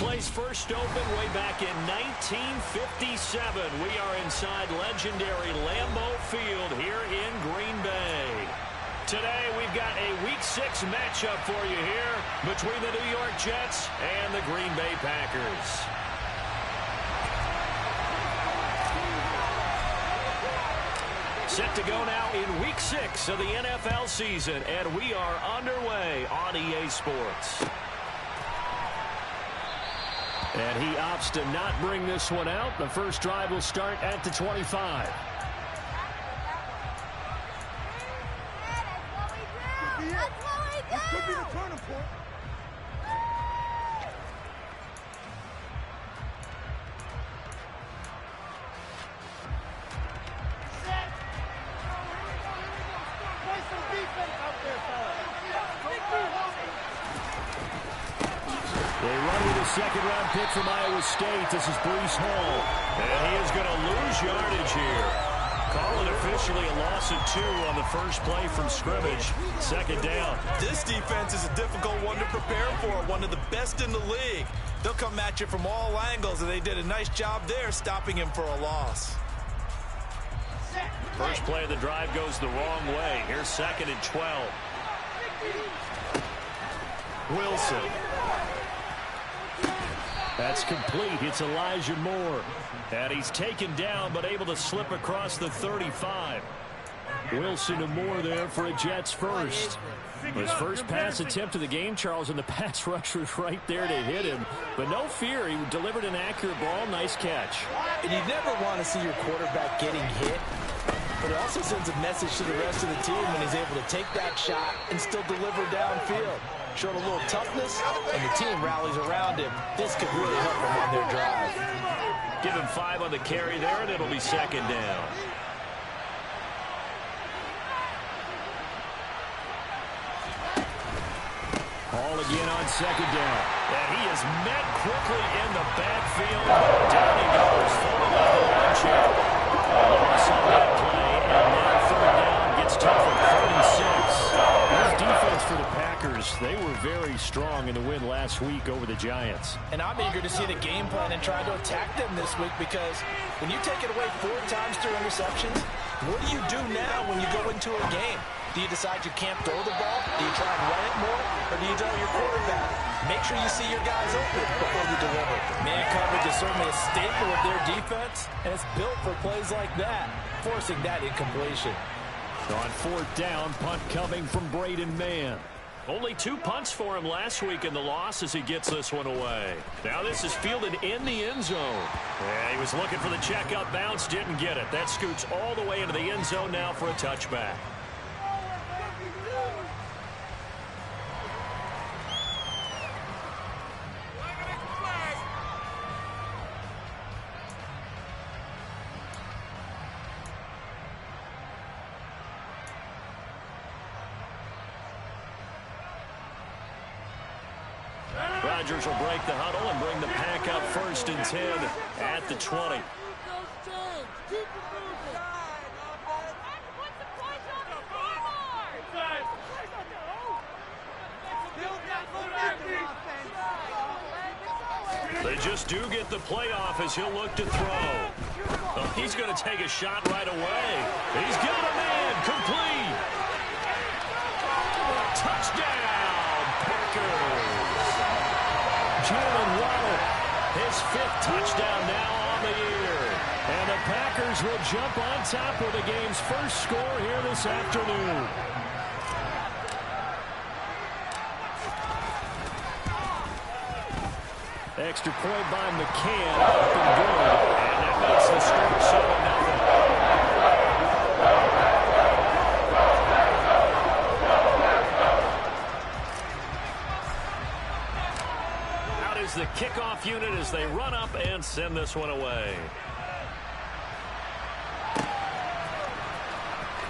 place first opened way back in 1957. We are inside legendary Lambeau Field here in Green Bay. Today we've got a Week 6 matchup for you here between the New York Jets and the Green Bay Packers. Set to go now in Week 6 of the NFL season, and we are underway on EA Sports. And he opts to not bring this one out. The first drive will start at the 25. This could be the turning point. They run with a second-round pick from Iowa State. This is Breece Hall. And he is going to lose yardage here. Call it officially a loss of 2 on the first play from scrimmage. Second down. This defense is a difficult one to prepare for, one of the best in the league. They'll come at you from all angles, and they did a nice job there stopping him for a loss. First play of the drive goes the wrong way. Here's 2nd and 12. Wilson. That's complete. It's Elijah Moore. And he's taken down but able to slip across the 35. Wilson to Moore there for a Jets first. His first pass attempt of the game, Charles, and the pass rusher was right there to hit him. But no fear, he delivered an accurate ball. Nice catch. And you never want to see your quarterback getting hit. But it also sends a message to the rest of the team when he's able to take that shot and still deliver downfield. Showed a little toughness, and the team rallies around him. This could really help them on their drive. Give him 5 on the carry there, and it'll be second down. Hall again on second down. And he is met quickly in the backfield. Down he goes, falling off the line chair. A loss on that play, and now third down gets tough at 36. This defense for the Packers, they were very strong in the win last week over the Giants. And I'm eager to see the game plan and try to attack them this week, because when you take it away 4 times through interceptions, what do you do now when you go into a game? Do you decide you can't throw the ball? Do you try and run it more? Or do you tell your quarterback, make sure you see your guys open before you deliver? Man coverage is certainly a staple of their defense, and it's built for plays like that, forcing that incompletion. On 4th down, punt coming from Braden Mann. Only 2 punts for him last week in the loss as he gets this one away. Now this is fielded in the end zone. Yeah, he was looking for the checkup bounce, didn't get it. That scoots all the way into the end zone now for a touchback. Rodgers will break the huddle and bring the pack up 1st and 10 at the 20. They just do get the playoff as he'll look to throw. Oh, he's going to take a shot right away. He's got a man complete. Touchdown, Packers. Jalen Waddle, his 5th touchdown now on the year. And the Packers will jump on top with the game's first score here this afternoon. Extra point by McCann, up and good. And that makes the score 7-0. The kickoff unit as they run up and send this one away.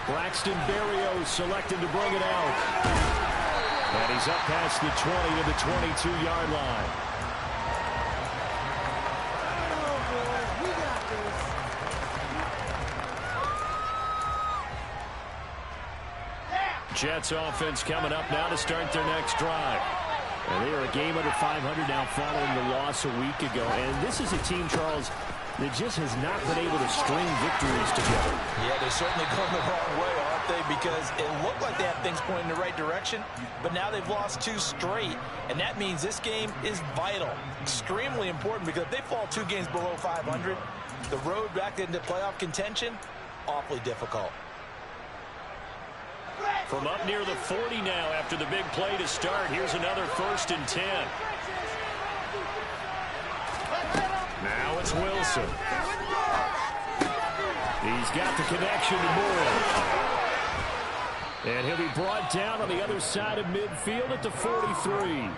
Braxton Berrios selected to bring it out. And he's up past the 20 to the 22-yard line. Jets offense coming up now to start their next drive. And they are a game under 500 now following the loss a week ago. And this is a team, Charles, that just has not been able to string victories together. Yeah, they're certainly going the wrong way, aren't they? Because it looked like they had things pointing in the right direction, but now they've lost 2 straight. And that means this game is vital, extremely important, because if they fall 2 games below 500, the road back into playoff contention, awfully difficult. From up near the 40 now after the big play to start. Here's another 1st and 10. Now it's Wilson. He's got the connection to Moore. And he'll be brought down on the other side of midfield at the 43.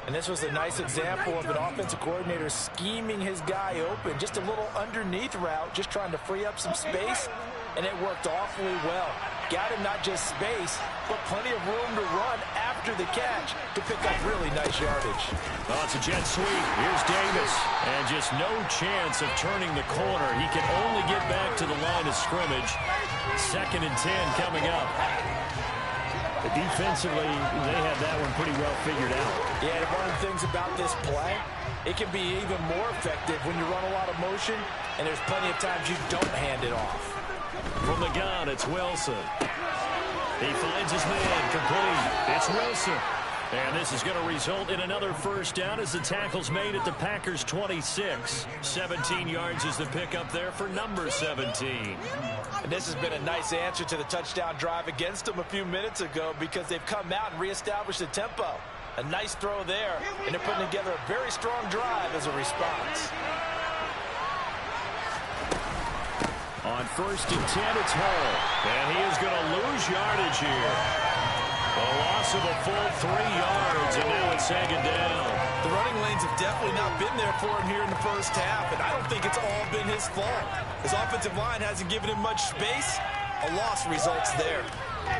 And this was a nice example of an offensive coordinator scheming his guy open. Just a little underneath route, just trying to free up some space. And it worked awfully well. Got him not just space, but plenty of room to run after the catch to pick up really nice yardage. Oh, it's a jet sweep. Here's Davis. And just no chance of turning the corner. He can only get back to the line of scrimmage. 2nd and 10 coming up. But defensively, they had that one pretty well figured out. Yeah, and one of the things about this play, it can be even more effective when you run a lot of motion, and there's plenty of times you don't hand it off. From the gun, it's Wilson. He finds his man complete. It's Wilson. And this is going to result in another 1st down as the tackle's made at the Packers' 26. 17 yards is the pickup there for number 17. And this has been a nice answer to the touchdown drive against them a few minutes ago because they've come out and reestablished the tempo. A nice throw there, and they're putting together a very strong drive as a response. On 1st and 10, it's Hall. And he is going to lose yardage here. A loss of a full 3 yards, and now it's 2nd down. The running lanes have definitely not been there for him here in the 1st half, and I don't think it's all been his fault. His offensive line hasn't given him much space. A loss results there.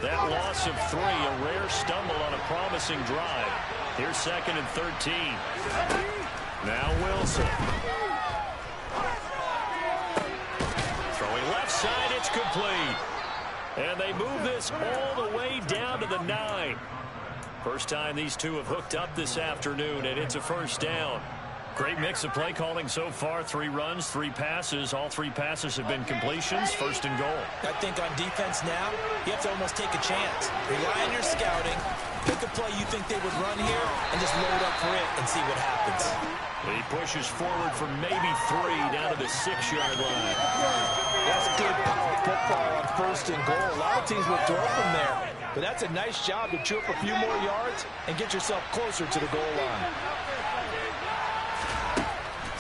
That loss of 3, a rare stumble on a promising drive. Here's 2nd and 13. Now Wilson. Throwing left side, it's complete. And they move this all the way down to the 9. First time these two have hooked up this afternoon, and it's a 1st down. Great mix of play calling so far. 3 runs, 3 passes. All 3 passes have been completions. 1st and goal. I think on defense now, you have to almost take a chance. Rely on your scouting. Pick a play you think they would run here and just load up for it and see what happens. He pushes forward for maybe 3 down to the 6-yard line. That's good power football on 1st and goal. A lot of teams will throw from there. But that's a nice job to chew up a few more yards and get yourself closer to the goal line.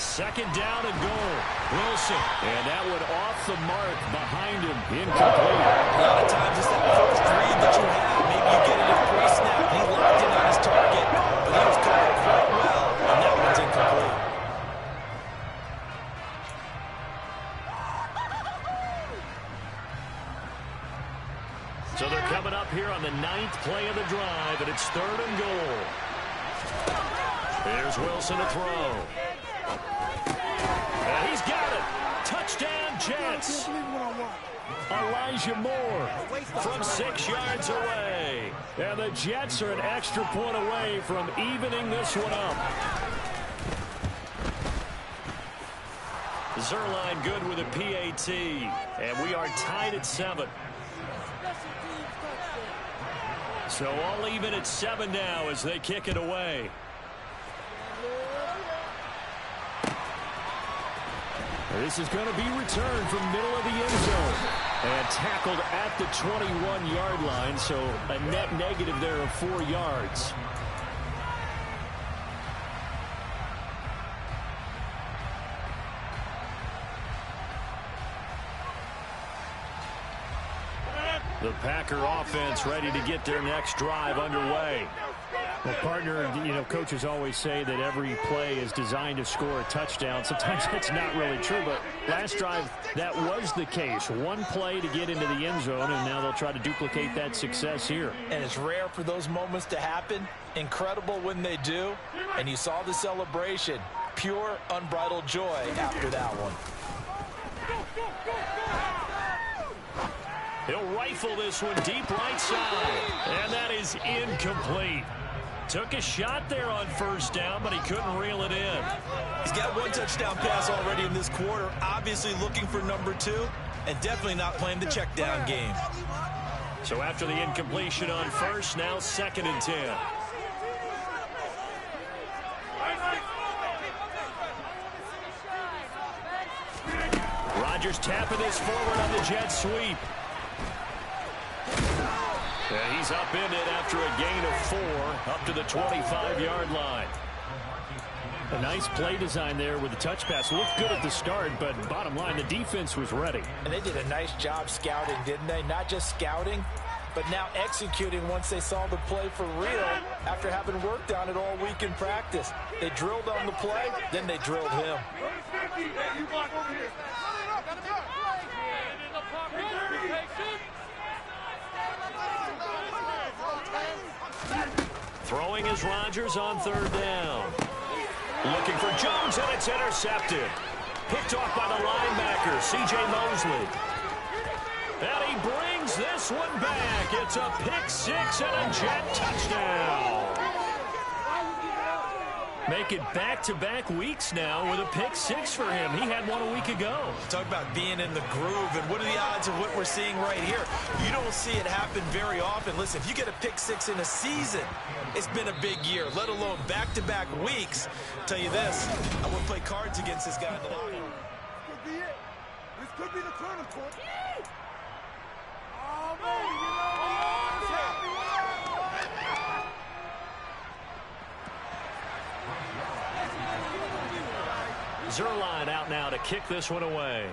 2nd down and goal. Wilson. And that one off the mark behind him. Incomplete. A lot of times it's that first read that you have. Maybe you get it in pre-snap. He locked in on his target, but he was covered quite well, and that one's incomplete. So they're coming up here on the 9th play of the drive, and it's 3rd and goal. Here's Wilson to throw. And he's got it. Touchdown, Jets. Elijah Moore from 6 yards away. And the Jets are an extra point away from evening this one up. Zerline good with a PAT. And we are tied at 7. So all even at 7 now as they kick it away. This is going to be returned from middle of the end zone. And tackled at the 21-yard line, so a net negative there of 4 yards. The Packer offense ready to get their next drive underway. Well, partner, coaches always say that every play is designed to score a touchdown. Sometimes that's not really true, but last drive, that was the case. One play to get into the end zone, and now they'll try to duplicate that success here. And it's rare for those moments to happen. Incredible when they do. And you saw the celebration. Pure, unbridled joy after that one. He'll rifle this one deep right side, and that is incomplete. Took a shot there on first down, but he couldn't reel it in. He's got one touchdown pass already in this quarter, obviously looking for number 2, and definitely not playing the check down game. So after the incompletion on first, now 2nd and 10. Rodgers tapping this forward on the jet sweep. And he's up in it after a gain of 4, up to the 25-yard line. A nice play design there with the touch pass. Looked good at the start, but bottom line, the defense was ready. And they did a nice job scouting, didn't they? Not just scouting, but now executing once they saw the play for real after having worked on it all week in practice. They drilled on the play, then they drilled him. Throwing is Rodgers on 3rd down. Looking for Jones, and it's intercepted. Picked off by the linebacker, C.J. Mosley. And he brings this one back. It's a pick 6 and a Jet touchdown. Make it back-to-back weeks now with a pick 6 for him. He had one a week ago. Talk about being in the groove, and what are the odds of what we're seeing right here? You don't see it happen very often. Listen, if you get a pick 6 in a season, it's been a big year, let alone back-to-back weeks. I'll tell you this, I wouldn't play cards against this guy in the locker room. This could be it. This could be the turning point. Oh, man, you know what's happening. Zerline out now to kick this one away.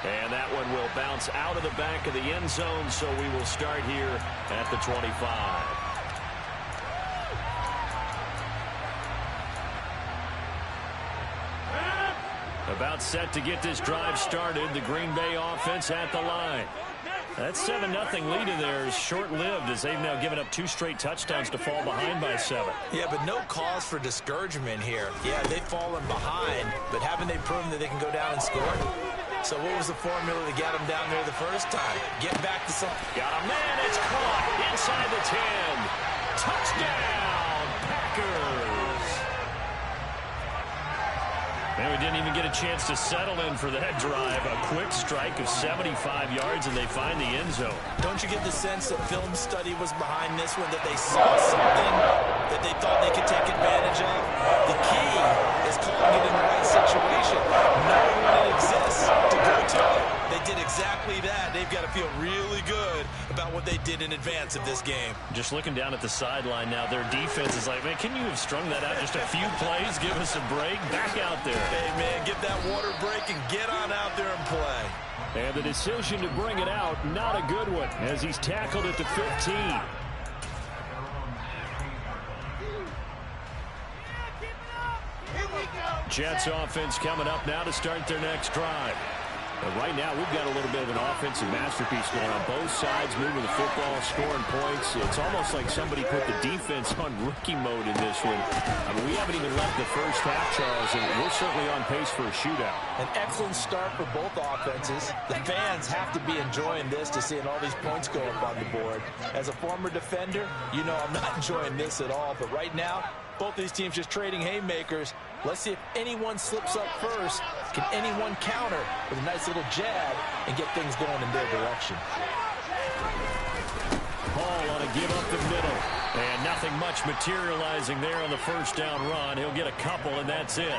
And that one will bounce out of the back of the end zone, so we will start here at the 25. About set to get this drive started. The Green Bay offense at the line. That 7-0 lead in there is short-lived as they've now given up 2 straight touchdowns to fall behind by 7. Yeah, but no cause for discouragement here. Yeah, they've fallen behind, but haven't they proven that they can go down and score? So what was the formula to get them down there the first time? Get back to something. Got a man, it's caught inside the 10. Touchdown, Packers. And we didn't even get a chance to settle in for that drive. A quick strike of 75 yards, and they find the end zone. Don't you get the sense that film study was behind this one, that they saw something that they thought they could take advantage of? The key is calling it in the right situation, knowing when it exists to go to it. They did exactly that. They've got to feel really good about what they did in advance of this game. Just looking down at the sideline now, their defense is like, man, can you have strung that out just a few plays? Give us a break. Back out there. Hey, man, get that water break and get on out there and play. And the decision to bring it out, not a good one, as he's tackled at the 15. Jets offense coming up now to start their next drive. And right now, we've got a little bit of an offensive masterpiece going on both sides, moving the football, scoring points. It's almost like somebody put the defense on rookie mode in this one. I mean, we haven't even left the first half, Charles, and we're certainly on pace for a shootout. An excellent start for both offenses. The fans have to be enjoying this to seeing all these points go up on the board. As a former defender, you know I'm not enjoying this at all. But right now, both these teams just trading haymakers. Let's see if anyone slips up first. Can anyone counter with a nice little jab and get things going in their direction? Hall on a give up the middle. And nothing much materializing there on the first down run. He'll get a couple, and that's it.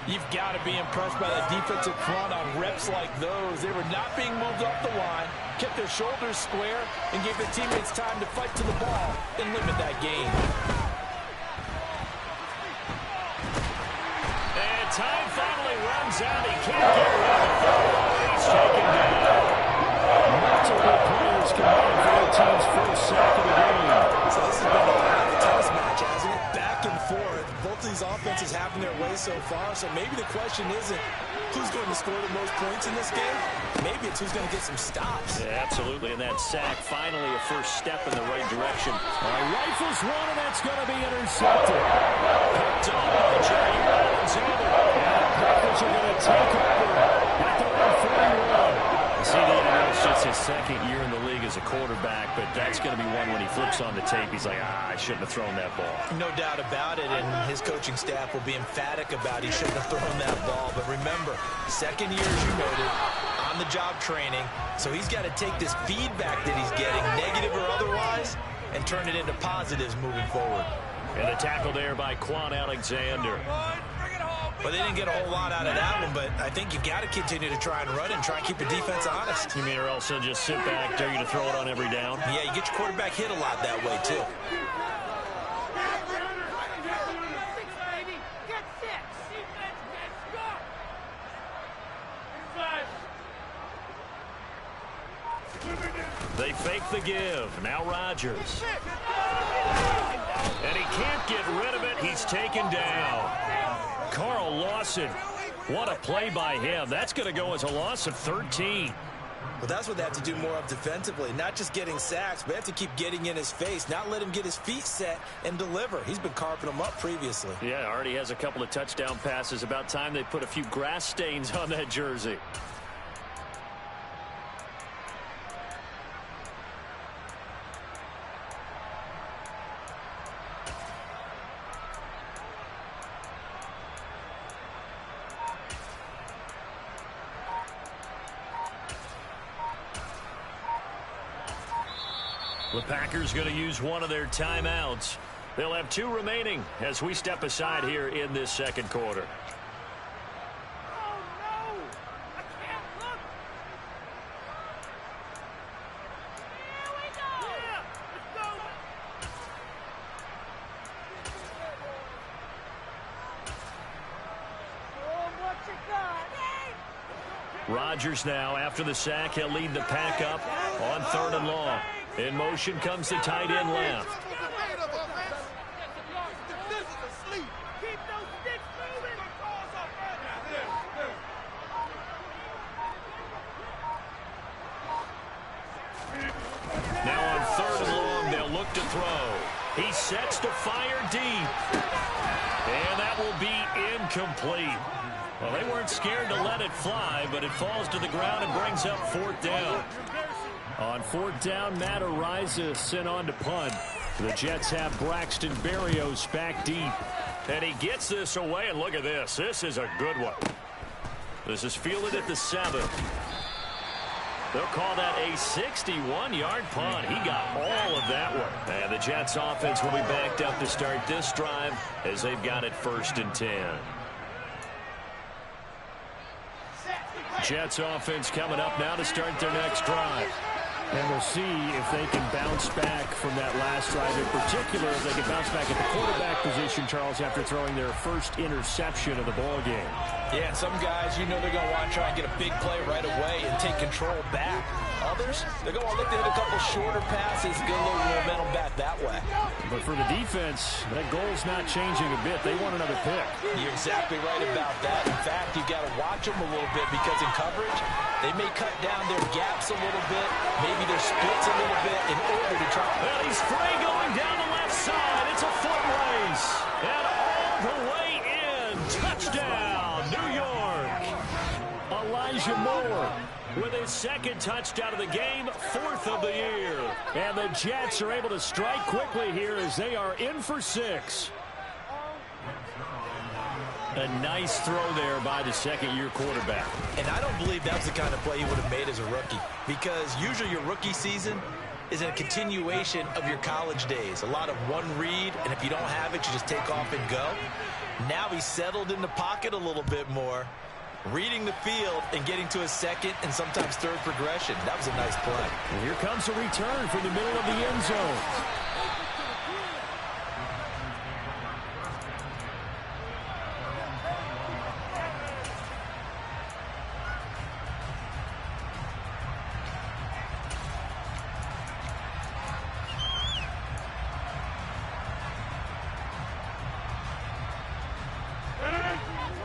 You've got to be impressed by that defensive front on reps like those. They were not being moved up the line, kept their shoulders square, and gave their teammates time to fight to the ball and limit that gain. Time finally runs out. He can't get rid of it. He's taken down. Multiple players combined for the team's first sack of the game. So this has been a tennis match, hasn't it? Back and forth. Both of these offenses having their way so far. So maybe the question isn't who's going to score the most points in this game. Maybe it's who's going to get some stops. Yeah, absolutely. And that sack, finally a first step in the right direction. Rifles one, and that's going to be intercepted. Picked up by Jair Alexander. And the Packers are going to take over at the 41. CeeDee, it's just his second year in the league. that's going to be one when he flips on the tape. He's like, I shouldn't have thrown that ball. No doubt about it, and his coaching staff will be emphatic about he shouldn't have thrown that ball. But remember, second year, as you noted, on-the-job training, so he's got to take this feedback that he's getting, negative or otherwise, and turn it into positives moving forward. And a tackle there by Quan Alexander. Well, they didn't get a whole lot out of that one, but I think you've got to continue to try and run and try and keep the defense honest. You mean or else they'll just sit back, dare you to throw it on every down? Yeah, you get your quarterback hit a lot that way, too. They fake the give. Now Rodgers. And he can't get rid of it. He's taken down. Carl Lawson. What a play by him. That's going to go as a loss of 13. Well, that's what they have to do more of defensively. Not just getting sacks, but they have to keep getting in his face, not let him get his feet set and deliver. He's been carving them up previously. Yeah, already has a couple of touchdown passes. About time they put a few grass stains on that jersey. The Packers going to use one of their timeouts. They'll have 2 remaining as we step aside here in this second quarter. Oh, no! I can't look! Here we go! Yeah, let's go! Oh, what you got? Rodgers now, after the sack, he'll lead the pack up on 3rd and long. In motion comes the tight end left. Now on 3rd and long, they'll look to throw. He sets to fire deep. And that will be incomplete. Well, they weren't scared to let it fly, but it falls to the ground and brings up 4th down. On 4th down, Matt Araiza sent on to punt. The Jets have Braxton Berrios back deep. And he gets this away, and look at this. This is a good one. This is fielded at the 7. They'll call that a 61-yard punt. He got all of that one. And the Jets offense will be backed up to start this drive as they've got it 1st and 10. Jets offense coming up now to start their next drive. And we'll see if they can bounce back from that last drive. In particular, if they can bounce back at the quarterback position, Charles, after throwing their first interception of the ball game. Yeah, some guys, you know they're going to want to try and get a big play right away and take control back. Others, they're going to look to hit a couple shorter passes, get a little momentum back that way. But for the defense, that goal's not changing a bit. They want another pick. You're exactly right about that. In fact, you've got to watch them a little bit because in coverage, they may cut down their gaps a little bit, maybe their splits a little bit in order to try. Well, he's free going down the left side. It's a foot race. And all the way in. Touchdown, New York. Elijah Moore with his 2nd touchdown of the game, 4th of the year. And the Jets are able to strike quickly here as they are in for 6. A nice throw there by the 2nd-year quarterback. And I don't believe that was the kind of play he would have made as a rookie, because usually your rookie season is a continuation of your college days. A lot of one read, and if you don't have it, you just take off and go. Now he's settled in the pocket a little bit more, reading the field and getting to a 2nd and sometimes 3rd progression. That was a nice play. And here comes a return from the middle of the end zone.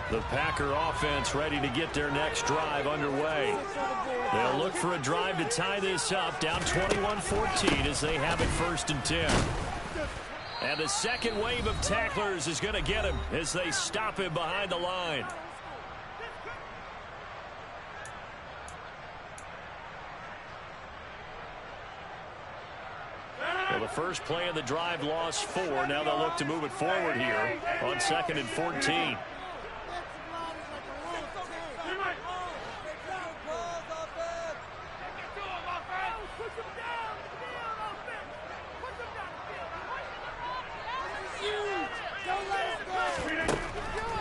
The Packer offense ready to get their next drive underway. They'll look for a drive to tie this up, down 21-14 as they have it 1st and 10. And the second wave of tacklers is going to get him as they stop him behind the line. the first play of the drive lost 4. Now they'll look to move it forward here on 2nd and 14.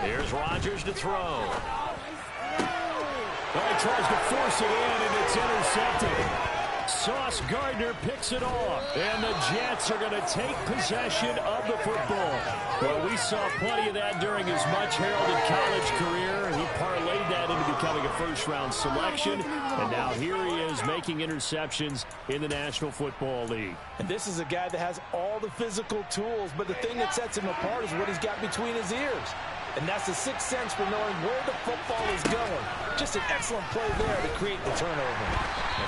Here's Rodgers to throw. Well, he tries to force it in, and it's intercepted. Sauce Gardner picks it off, and the Jets are going to take possession of the football. Well, we saw plenty of that during his much-heralded college career. He parlayed that into becoming a first-round selection, and now here he is making interceptions in the National Football League. And this is a guy that has all the physical tools, but the thing that sets him apart is what he's got between his ears. And that's the sixth sense for knowing where the football is going. Just an excellent play there to create the turnover.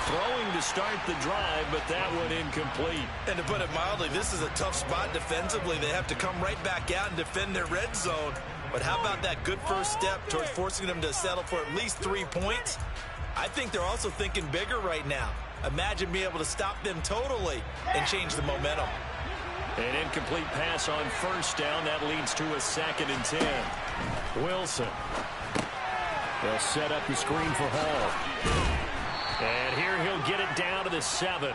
Throwing to start the drive, but that one incomplete. And to put it mildly, this is a tough spot defensively. They have to come right back out and defend their red zone. But how about that good first step towards forcing them to settle for at least 3 points? I think they're also thinking bigger right now. Imagine being able to stop them totally and change the momentum. An incomplete pass on first down. That leads to a 2nd and 10. Wilson. They'll set up the screen for Hall. And here he'll get it down to the 7.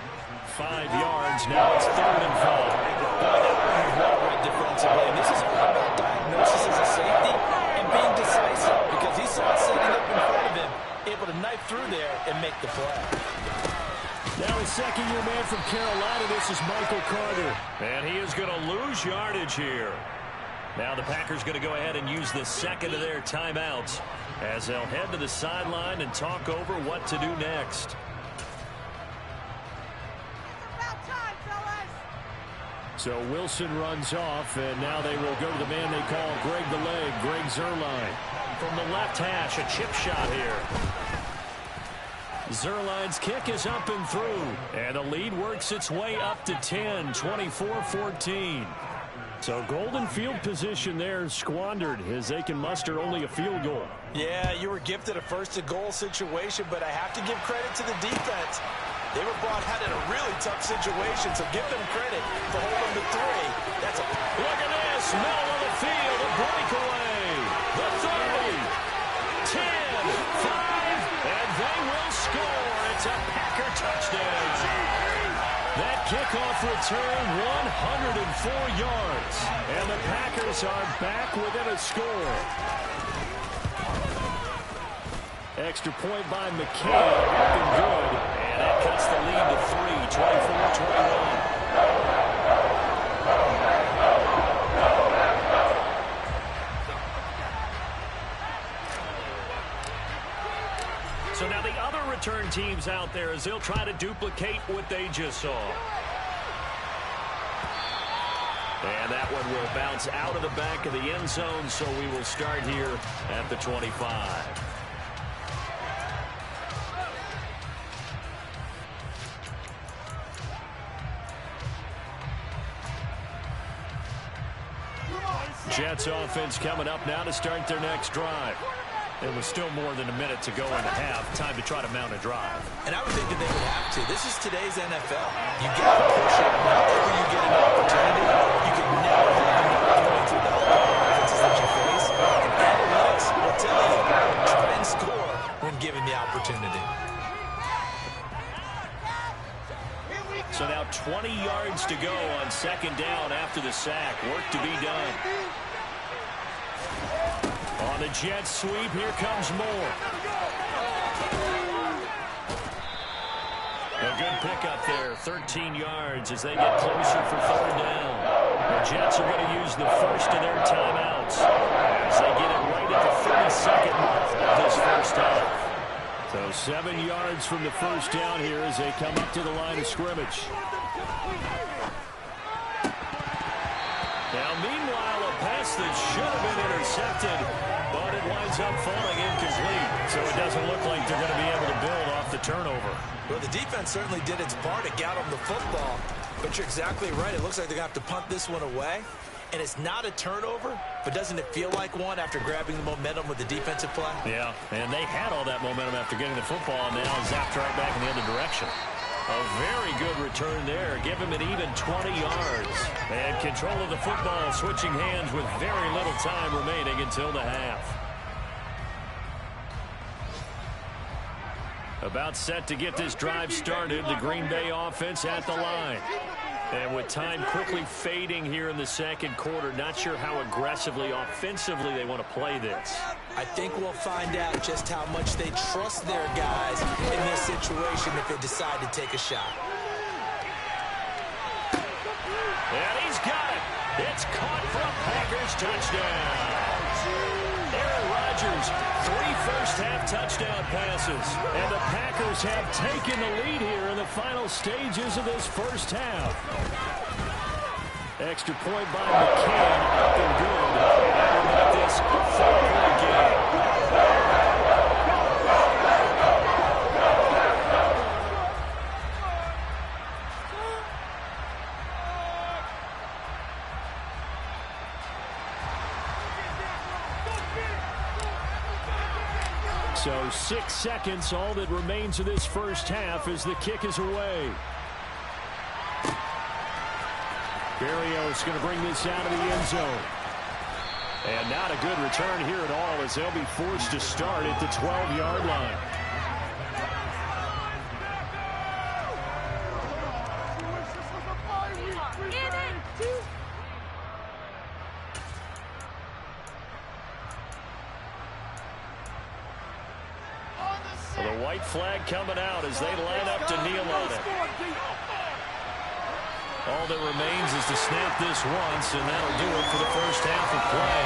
5 yards. Now it's 3rd and 5. Defensively, and this is all about diagnosis as a safety and being decisive, because he saw it setting up in front of him, able to knife through there and make the play. Now a second-year man from Carolina. This is Michael Carter. And he is going to lose yardage here. Now the Packers going to go ahead and use the second of their timeouts as they'll head to the sideline and talk over what to do next. So Wilson runs off, and now they will go to the man they call Greg the Leg, Greg Zuerlein. From the left hash, a chip shot here. Zuerlein's kick is up and through, and the lead works its way up to 10, 24-14. So golden field position there squandered as they can muster only a field goal. Yeah, you were gifted a first-to-goal situation, but I have to give credit to the defense. They were brought out in a really tough situation, so give them credit for holding the 3. That's a look at this, middle of the field, a breakaway. The 30, 10, 5, and they will score. It's a Packer touchdown. That kickoff return, 104 yards, and the Packers are back within a score. Extra point by McCain, looking good, and that cuts the lead to 3, 24-21. So now the other return teams out there as they'll try to duplicate what they just saw. And that one will bounce out of the back of the end zone, so we will start here at the 25. Jets offense coming up now to start their next drive. There was still more than a minute to go in the half. Time to try to mount a drive. And I would think that they would have to. This is today's NFL. You got to push it. Whenever you get an opportunity, you can never have enough points with all the offenses that you face. And analytics will tell you, try and score when given the opportunity. So now 20 yards to go on second down after the sack. Work to be done. On the Jets sweep, here comes Moore. A good pickup there, 13 yards as they get closer for third down. The Jets are going to use the first of their timeouts as they get it right at the 32nd mark of this first half. So 7 yards from the first down here as they come up to the line of scrimmage. Now, meanwhile, a pass that should have been intercepted, but it winds up falling incomplete. So it doesn't look like they're going to be able to build off the turnover. Well, the defense certainly did its part to get them the football. But you're exactly right. It looks like they're going to have to punt this one away. And it's not a turnover, but doesn't it feel like one after grabbing the momentum with the defensive play? Yeah, and they had all that momentum after getting the football, and now zapped right back in the other direction. A very good return there. Give him an even 20 yards. And control of the football, switching hands with very little time remaining until the half. About set to get this drive started. The Green Bay offense at the line. And with time quickly fading here in the second quarter, not sure how aggressively, offensively they want to play this. I think we'll find out just how much they trust their guys in this situation if they decide to take a shot. And he's got it. It's caught for a Packers touchdown. Aaron Rodgers, 3 first-half touchdown passes. And the Packers have taken the lead here in the final stages of this first half. Extra point by McCann, up and good. And we'll make this a 4-point game. So 6 seconds, all that remains of this first half as the kick is away. Berrios going to bring this out of the end zone. And not a good return here at all as they'll be forced to start at the 12-yard line. Well, the white flag coming out as they line up to kneel on it. All that remains is to snap this once, and that'll do it for the first half of play.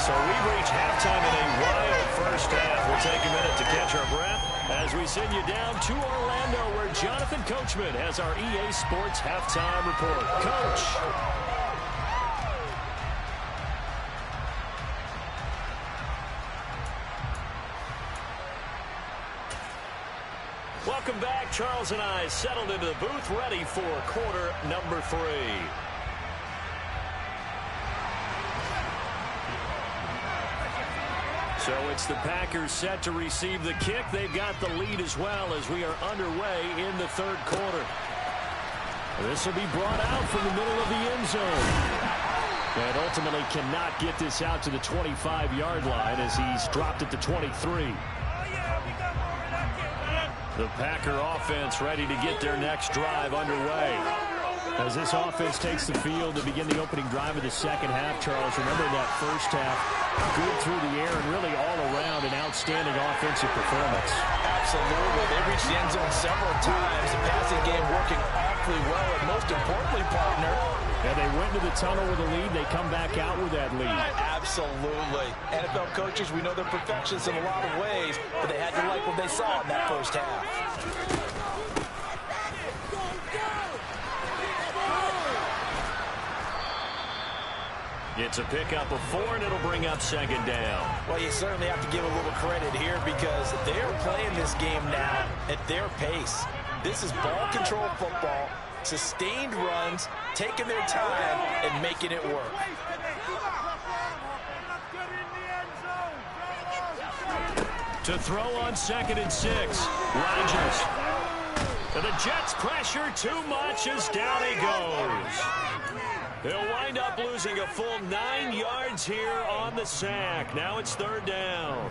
So we've reached halftime in a wild first half. We'll take a minute to catch our breath as we send you down to Orlando, where Jonathan Coachman has our EA Sports halftime report. Coach. Welcome back. Charles and I settled into the booth, ready for quarter number 3. So it's the Packers set to receive the kick. They've got the lead as well as we are underway in the third quarter. This will be brought out from the middle of the end zone. And ultimately cannot get this out to the 25-yard line as he's dropped it to 23. The Packer offense ready to get their next drive underway. As this offense takes the field to begin the opening drive of the second half, Charles, remember that first half, good through the air and really all around an outstanding offensive performance. Absolutely. They reached the end zone several times. The passing game working awfully well, and most importantly, partner, and they went to the tunnel with a lead. They come back out with that lead. Absolutely. NFL coaches, we know they're perfectionists in a lot of ways, but they had to like what they saw in that first half. It's a pickup of 4, and it'll bring up second down. Well, you certainly have to give a little credit here because they're playing this game now at their pace. This is ball control football, sustained runs, taking their time, and making it work. To throw on 2nd and 6, Rodgers. And the Jets pressure too much as down he goes. He'll wind up losing a full 9 yards here on the sack. Now it's third down.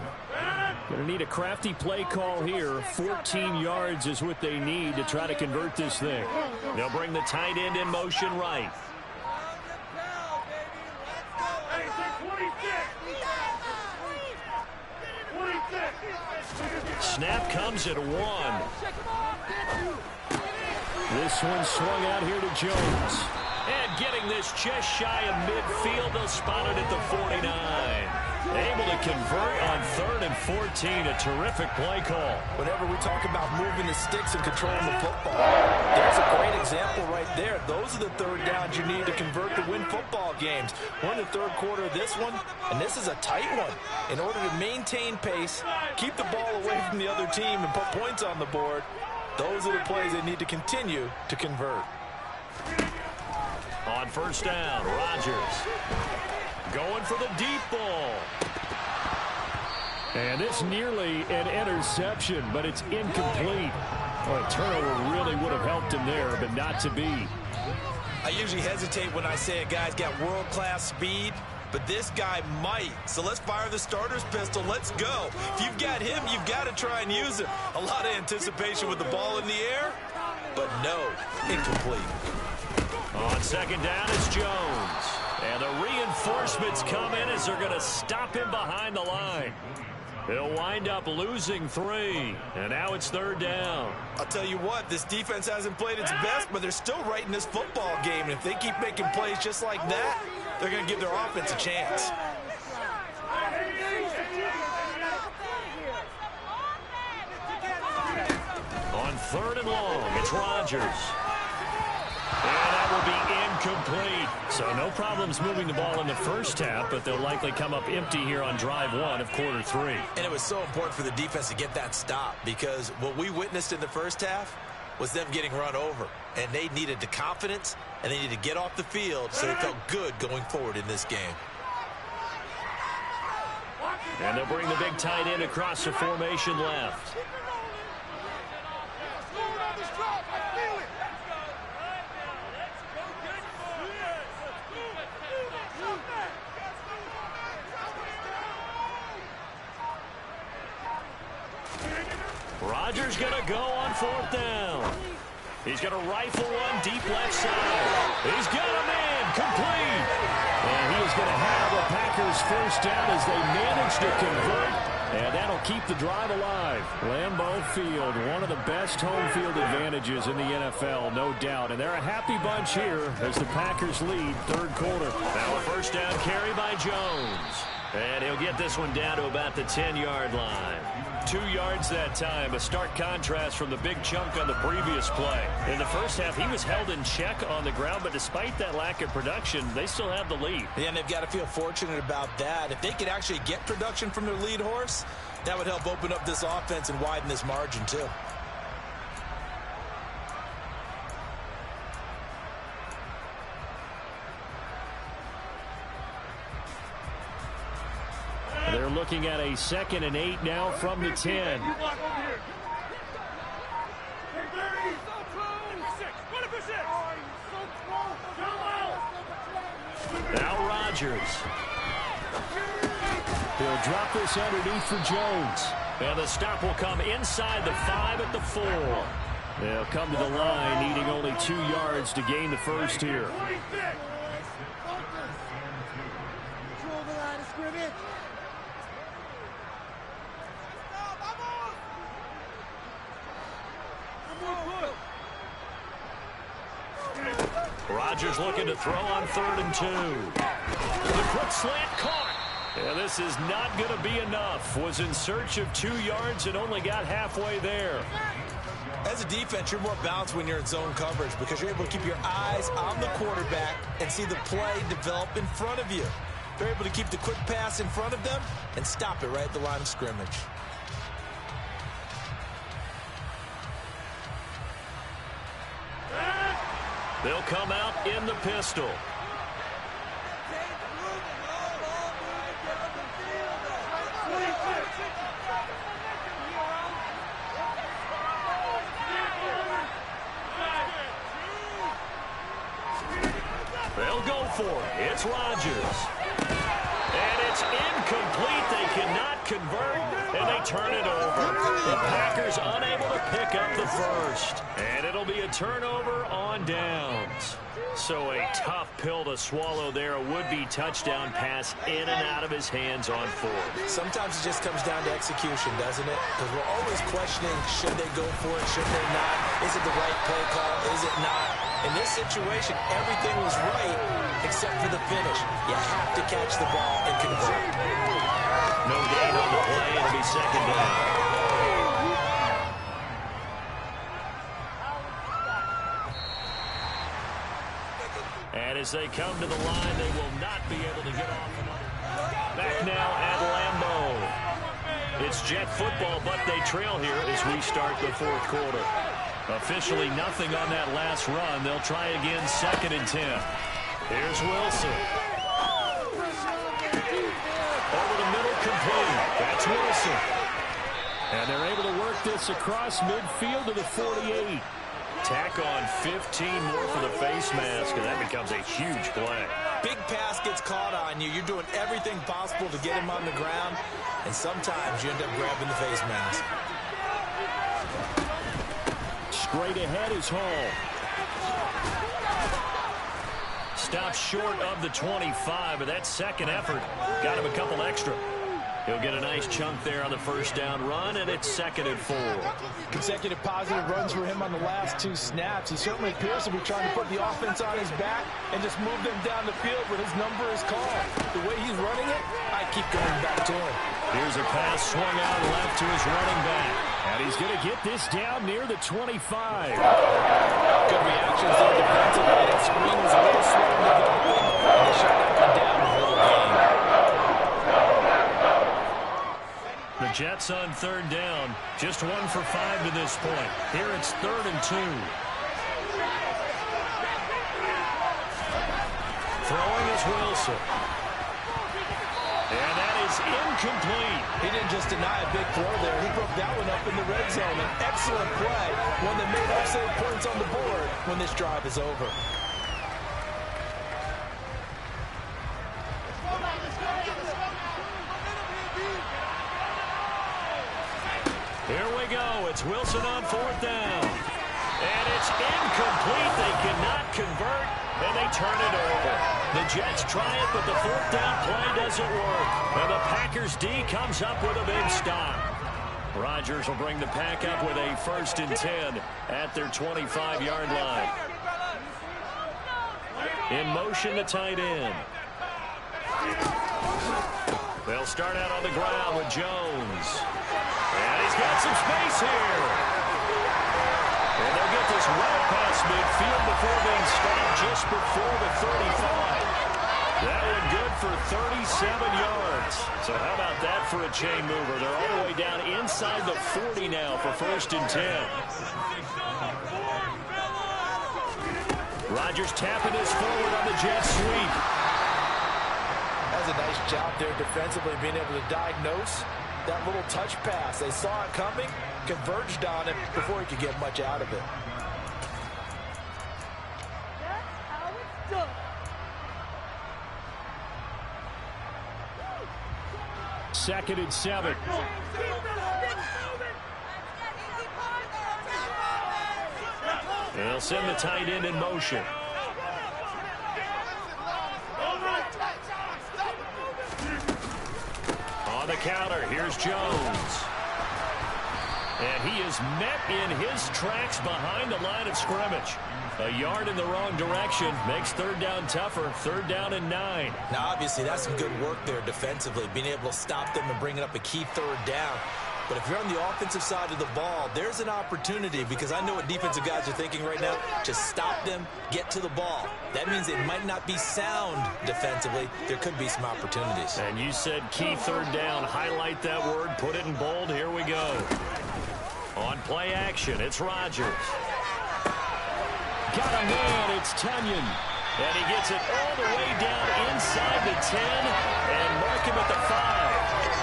Going to need a crafty play call here. 14 yards is what they need to try to convert this thing. They'll bring the tight end in motion right. Snap comes at 1. This one swung out here to Jones. And getting this just shy of midfield, they'll spot it at the 49. Able to convert on 3rd and 14. A terrific play call. Whenever we talk about moving the sticks and controlling the football, there's a great example right there. Those are the third downs you need to convert to win football games. We're in the third quarter of this one, and this is a tight one. In order to maintain pace, keep the ball away from the other team, and put points on the board, those are the plays they need to continue to convert. On first down, Rodgers going for the deep ball. And it's nearly an interception, but it's incomplete. Well, a turnover really would have helped him there, but not to be. I usually hesitate when I say a guy's got world-class speed, but this guy might. So let's fire the starter's pistol. Let's go. If you've got him, you've got to try and use him. A lot of anticipation with the ball in the air, but no, incomplete. On second down, it's Jones. And the reinforcements come in as they're going to stop him behind the line. They'll wind up losing 3, and now it's third down. I'll tell you what, this defense hasn't played its best, but they're still right in this football game. And if they keep making plays just like that, they're going to give their offense a chance. On third and long, it's Rodgers. And that will be incomplete. So no problems moving the ball in the first half, but they'll likely come up empty here on drive 1 of quarter 3. And it was so important for the defense to get that stop, because what we witnessed in the first half was them getting run over. And they needed the confidence, and they needed to get off the field so they felt good going forward in this game. And they'll bring the big tight end across the formation left. Rodgers going to go on fourth down. He's going to rifle one deep left side. He's got a man complete. And he is going to have the Packers first down as they manage to convert. And that'll keep the drive alive. Lambeau Field, one of the best home field advantages in the NFL, no doubt. And they're a happy bunch here as the Packers lead third quarter. Now a first down carry by Jones. And he'll get this one down to about the 10-yard line. 2 yards that time, a stark contrast from the big chunk on the previous play. In the first half, he was held in check on the ground, but despite that lack of production, they still have the lead. Yeah, and they've got to feel fortunate about that. If they could actually get production from their lead horse, that would help open up this offense and widen this margin too. They're looking at a 2nd and 8 now from the 10. Now Rodgers. He'll drop this underneath for Jones. And the stop will come inside the 5 at the 4. They'll come to the line, needing only 2 yards to gain the first here. Rodgers looking to throw on 3rd and 2. The quick slant caught. Yeah, this is not going to be enough. Was in search of 2 yards and only got halfway there. As a defense, you're more balanced when you're in zone coverage because you're able to keep your eyes on the quarterback and see the play develop in front of you. They're able to keep the quick pass in front of them and stop it right at the line of scrimmage. They'll come out in the pistol. They'll go for it. It's Rodgers. And it's incomplete. They cannot convert, and they turn it over. The Packers unable to pick up the first. And it'll be a turnover on downs. So a tough pill to swallow there. A would-be touchdown pass in and out of his hands on 4th. Sometimes it just comes down to execution, doesn't it? Because we're always questioning, should they go for it, should they not? Is it the right play call? Is it not? In this situation, everything was right except for the finish. You have to catch the ball and convert. No gain on the play. It'll be 2nd down. And as they come to the line, they will not be able to get off another. Back now at Lambeau. It's Jet football, but they trail here as we start the 4th quarter. Officially nothing on that last run. They'll try again 2nd and 10. Here's Wilson. Over the middle, complete. That's Wilson. And they're able to work take this across midfield to the 48. Tack on 15 more for the face mask, and that becomes a huge play. Big pass gets caught on you. You're doing everything possible to get him on the ground, and sometimes you end up grabbing the face mask. Straight ahead is Hall. Stops short of the 25, but that second effort got him a couple extra. He'll get a nice chunk there on the first down run, and it's 2nd and 4. Consecutive positive runs for him on the last 2 snaps. He certainly appears to be trying to put the offense on his back and just move them down the field when his number is called. The way he's running it, I keep going back to him. Here's a pass swung out left to his running back. And he's going to get this down near the 25. Good reactions there defensively. That screen was a little slow in developing, and they shot up and down the whole game. The Jets on 3rd down. Just 1 for 5 to this point. Here it's 3rd and 2. Throwing is Wilson. And that is incomplete. He didn't just deny a big throw there. He broke that one up in the red zone. An excellent play. One that made us save points on the board when this drive is over. Here we go. It's Wilson on 4th down. And it's incomplete. They cannot convert, and they turn it over. The Jets try it, but the 4th down play doesn't work. And the Packers D comes up with a big stop. Rodgers will bring the pack up with a 1st and 10 at their 25-yard line. In motion, the tight end. They'll start out on the ground with Jones. And he's got some space here. And they'll get this well past midfield before being stopped just before the 35. That one good for 37 yards. So how about that for a chain mover? They're all the way down inside the 40 now for 1st and 10. Rodgers tapping this forward on the jet sweep. That's a nice job there defensively, being able to diagnose that little touch pass. They saw it coming, converged on it before he could get much out of it. Second and 7. They'll send the tight end in motion. On the counter, here's Jones. And he is met in his tracks behind the line of scrimmage. A yard in the wrong direction makes 3rd down tougher. 3rd down and 9. Now, obviously, that's some good work there defensively, being able to stop them and bring it up a key 3rd down. But if you're on the offensive side of the ball, there's an opportunity, because I know what defensive guys are thinking right now. Just stop them, get to the ball. That means it might not be sound defensively. There could be some opportunities. And you said key 3rd down. Highlight that word. Put it in bold. Here we go. On play action, it's Rodgers. Got a man, it's Tunyon. And he gets it all the way down inside the 10 and mark him at the 5.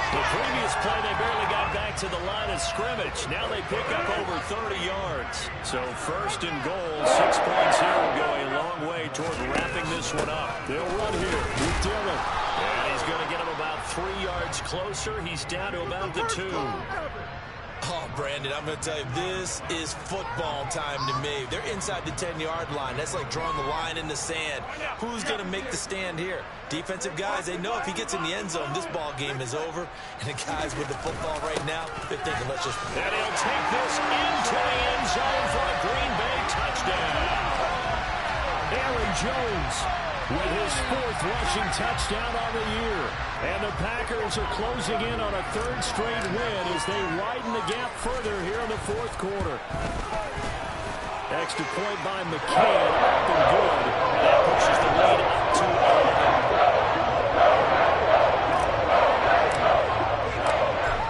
The previous play, they barely got back to the line of scrimmage. Now they pick up over 30 yards. So 1st and goal, 6 points here will go a long way toward wrapping this one up. They'll run here with Dillon. And he's going to get him about 3 yards closer. He's down to about the 2. Oh, Brandon, I'm going to tell you, this is football time to me. They're inside the 10-yard line. That's like drawing the line in the sand. Who's going to make the stand here? Defensive guys, they know if he gets in the end zone, this ball game is over. And the guys with the football right now, they're thinking, let's just... And he'll take this into the end zone for a Green Bay touchdown. Aaron Jones with his 4th rushing touchdown on the year. And the Packers are closing in on a 3rd straight win as they widen the gap further here in the 4th quarter. Extra point by McCann, up and good. That pushes the lead up to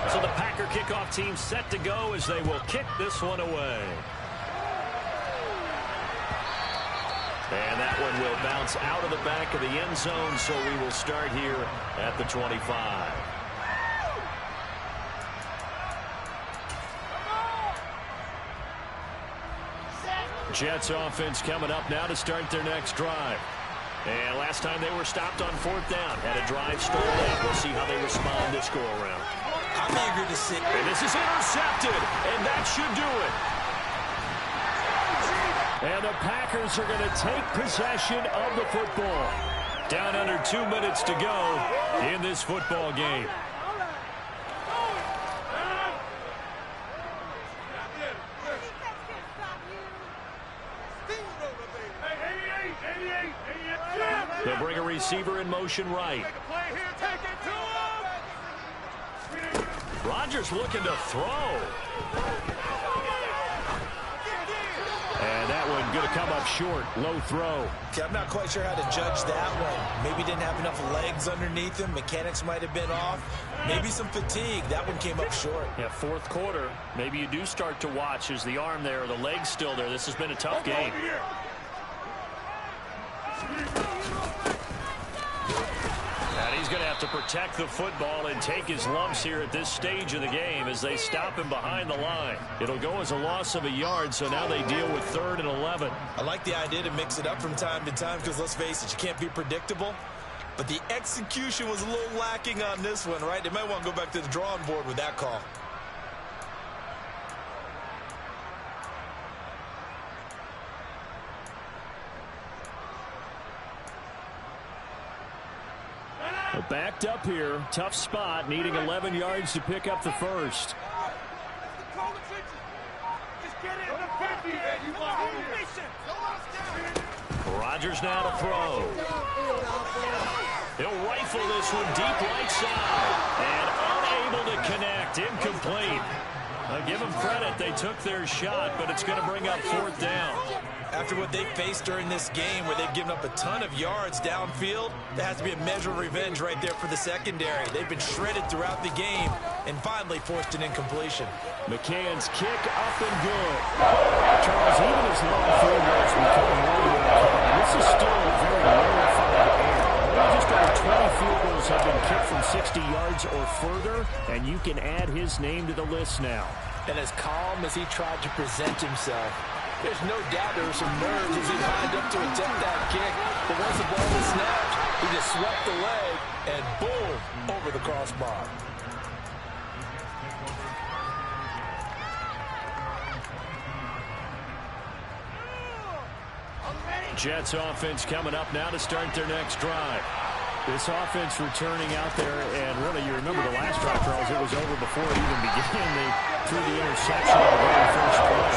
11. So the Packer kickoff team set to go as they will kick this one away. And that one will bounce out of the back of the end zone, so we will start here at the 25. Jets offense coming up now to start their next drive. And last time they were stopped on 4th down. Had a drive stalled out. We'll see how they respond this go-around. I'm eager to see. And this is intercepted. And that should do it. And the Packers are going to take possession of the football. Down under 2 minutes to go in this football game. They'll bring a receiver in motion right. Rodgers looking to throw. And that one going to come up short. Low throw. Okay, I'm not quite sure how to judge that one. Maybe didn't have enough legs underneath him. Mechanics might have been off. Maybe some fatigue. That one came up short. Yeah, 4th quarter. Maybe you do start to watch. Is the arm there or the leg's still there? This has been a tough game. And he's going to have to protect the football and take his lumps here at this stage of the game as they stop him behind the line. It'll go as a loss of a yard, so now they deal with 3rd and 11. I like the idea to mix it up from time to time because, let's face it, you can't be predictable. But the execution was a little lacking on this one, right? They might want to go back to the drawing board with that call. Backed up here. Tough spot. Needing 11 yards to pick up the first. Rodgers now to throw. He'll rifle this one deep right side. And unable to connect. Incomplete. I'll give them credit. They took their shot, but it's going to bring up 4th down. After what they faced during this game where they've given up a ton of yards downfield, there has to be a measure of revenge right there for the secondary. They've been shredded throughout the game and finally forced an incompletion. McCann's kick up and good. Charles, even as long field goals become more, this is still a very rarefied air. Just over 20 field goals have been kicked from 60 yards or further, and you can add his name to the list now. And as calm as he tried to present himself, there's no doubt there were some nerves as he lined up to attempt that kick. But once the ball was snapped, he just swept the leg and boom, over the crossbar. Jets offense coming up now to start their next drive. This offense returning out there, and really, you remember the last drive, Charles, it was over before it even began. They threw the interception on the very first play.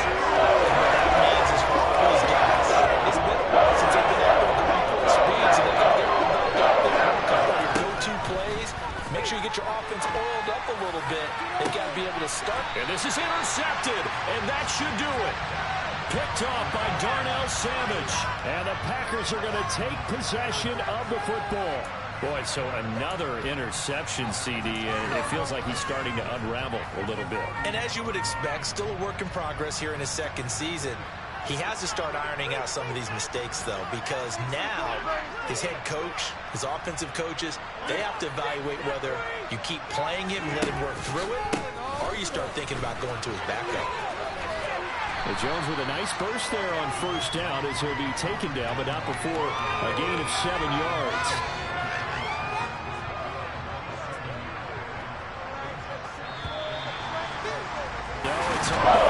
What that means is for all these guys, it's been a while since they've been able to go up full speed, so they got to get involved out there on a couple of your go-to plays. Make sure you get your offense oiled up a little bit. They've got to be able to start. And this is intercepted, and that should do it. Picked off by Darnell Savage. And the Packers are going to take possession of the football. Boy, so another interception, CD, and it feels like he's starting to unravel a little bit. And as you would expect, still a work in progress here in his 2nd season. He has to start ironing out some of these mistakes, though, because now his head coach, his offensive coaches, they have to evaluate whether you keep playing him and let him work through it, or you start thinking about going to his backup. Well, Jones with a nice burst there on 1st down as he'll be taken down, but not before a gain of 7 yards. No, it's all